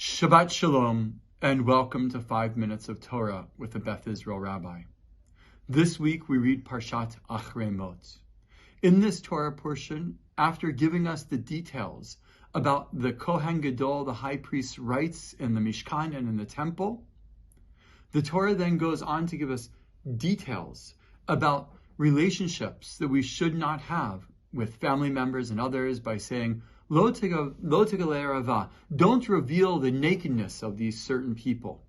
Shabbat Shalom, and welcome to 5 Minutes of Torah with the Beth Israel Rabbi. This week we read Parshat Achrei Mot. In this Torah portion, after giving us the details about the Kohen Gadol, the high priest's rights in the Mishkan and in the temple, the Torah then goes on to give us details about relationships that we should not have with family members and others by saying, Lo tegalei rava, don't reveal the nakedness of these certain people.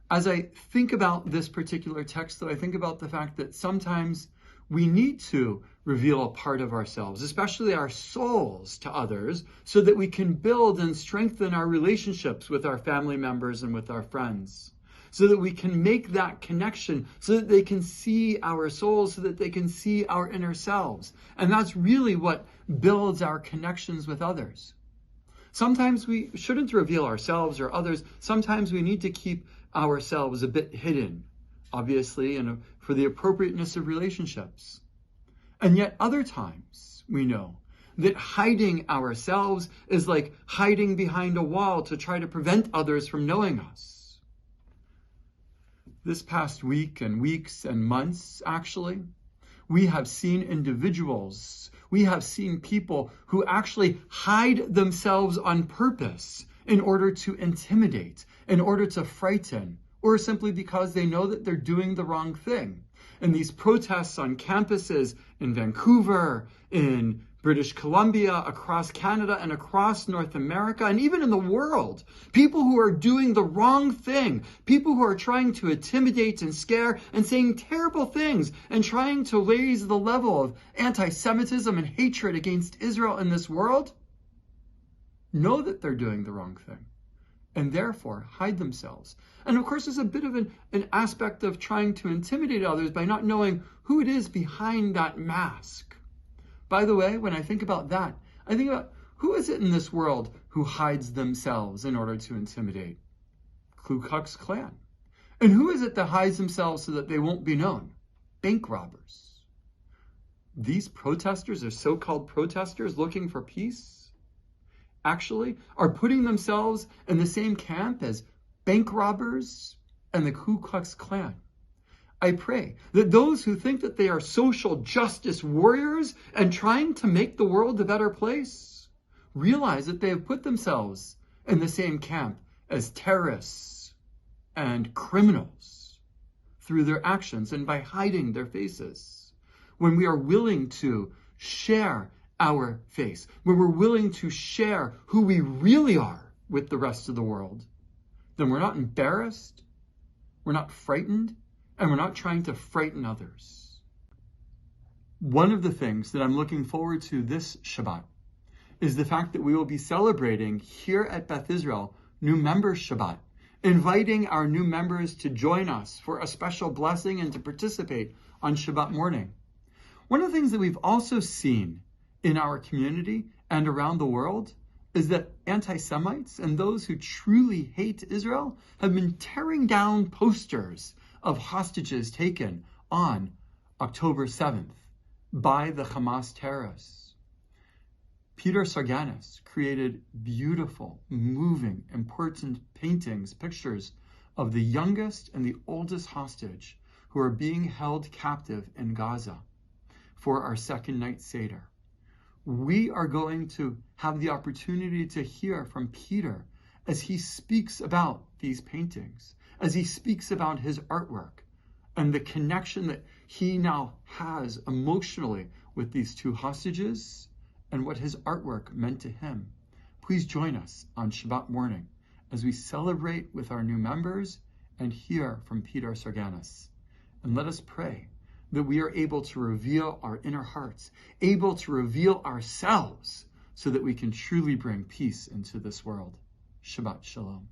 As I think about this particular text, though, I think about the fact that sometimes we need to reveal a part of ourselves, especially our souls, to others, so that we can build and strengthen our relationships with our family members and with our friends, so that we can make that connection, so that they can see our souls, so that they can see our inner selves. And that's really what builds our connections with others. Sometimes we shouldn't reveal ourselves or others. Sometimes we need to keep ourselves a bit hidden, obviously, and for the appropriateness of relationships. And yet other times we know that hiding ourselves is like hiding behind a wall to try to prevent others from knowing us. This past week and weeks and months, actually, we have seen individuals, we have seen people who actually hide themselves on purpose in order to intimidate, in order to frighten, or simply because they know that they're doing the wrong thing. And these protests on campuses in Vancouver, in British Columbia, across Canada, and across North America, and even in the world, people who are doing the wrong thing, people who are trying to intimidate and scare and saying terrible things and trying to raise the level of anti-Semitism and hatred against Israel in this world, know that they're doing the wrong thing and therefore hide themselves. And of course, there's a bit of an aspect of trying to intimidate others by not knowing who it is behind that mask. By the way, when I think about that, I think about who is it in this world who hides themselves in order to intimidate? Ku Klux Klan. And who is it that hides themselves so that they won't be known? Bank robbers. These protesters, or so-called protesters looking for peace, actually are putting themselves in the same camp as bank robbers and the Ku Klux Klan. I pray that those who think that they are social justice warriors and trying to make the world a better place realize that they have put themselves in the same camp as terrorists and criminals through their actions and by hiding their faces. When we are willing to share our face, when we're willing to share who we really are with the rest of the world, then we're not embarrassed, we're not frightened, and we're not trying to frighten others. One of the things that I'm looking forward to this Shabbat is the fact that we will be celebrating here at Beth Israel New Members Shabbat, inviting our new members to join us for a special blessing and to participate on Shabbat morning. One of the things that we've also seen in our community and around the world is that anti-Semites and those who truly hate Israel have been tearing down posters of hostages taken on October 7th by the Hamas terrorists. Peter Sarganis created beautiful, moving, important paintings, pictures of the youngest and the oldest hostage who are being held captive in Gaza for our second night Seder. We are going to have the opportunity to hear from Peter as he speaks about these paintings, as he speaks about his artwork and the connection that he now has emotionally with these two hostages and what his artwork meant to him. Please join us on Shabbat morning as we celebrate with our new members and hear from Peter Sarganis. And let us pray that we are able to reveal our inner hearts, able to reveal ourselves so that we can truly bring peace into this world. Shabbat Shalom.